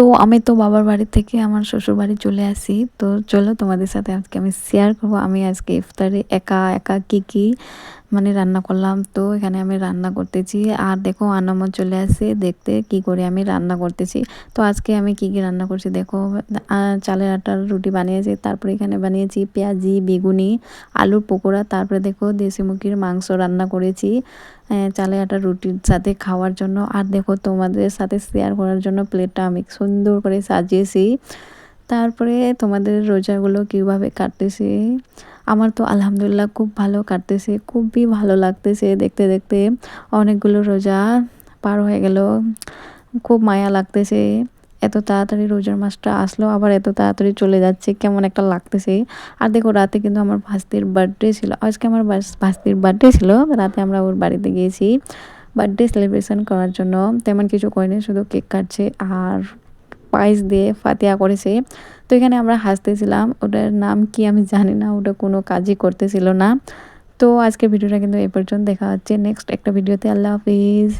তো আমি তো বাবার বাড়ি থেকে আমার শ্বশুর বাড়ি চলে আসি। তো চলো তোমাদের সাথে আজকে আমি শেয়ার করব আমি আজকে ইফতারে একা একা কি কি মানে রান্না করলাম। তো এখানে আমি রান্না করতেছি আর দেখো আনামত চলে আসে দেখতে কি করে আমি রান্না করতেছি। তো আজকে আমি কি কি রান্না করছি দেখো, চালের আটার রুটি বানিয়েছি, তারপরে এখানে বানিয়েছি পেঁয়াজি, বেগুনি, আলুর পকোড়া, তারপরে দেখো দেশি মুরগির মাংস রান্না করেছি চালের আটার রুটির সাথে খাওয়ার জন্য। আর দেখো তোমাদের সাথে শেয়ার করার জন্য প্লেটটা আমি সুন্দর করে সাজিয়েছি। তারপরে তোমাদের রোজাগুলো কীভাবে কাটতেছে, আমার তো আলহামদুলিল্লাহ খুব ভালো কাটতেছে, খুবই ভালো লাগতেছে দেখতে দেখতে। অনেকগুলো রোজা পার হয়ে গেল, খুব মায়া লাগতেছে। এত তাড়াতাড়ি রোজার মাসটা আসলো, আবার এত তাড়াতাড়ি চলে যাচ্ছে, কেমন একটা লাগতেছে। আর দেখো রাতে কিন্তু আমার ভাস্তির বার্থডে ছিল, আজকে আমার ভাস্তির বার্থডে ছিল, রাতে আমরা ওর বাড়িতে গিয়েছি বার্থডে সেলিব্রেশন করার জন্য। তেমন কিছু করিনি, শুধু কেক কাটছে আর পায়েস দিয়ে ফাতিহা করেছে। তো এখানে আমরা হাসতেছিলাম, ওটার নাম কি আমি জানি না, ওটা কোনো কাজই করতেছিল না। তো আজকের ভিডিওটা কিন্তু এই পর্যন্ত, দেখা হচ্ছে নেক্সট একটা ভিডিওতে। আল্লাহ হাফিজ।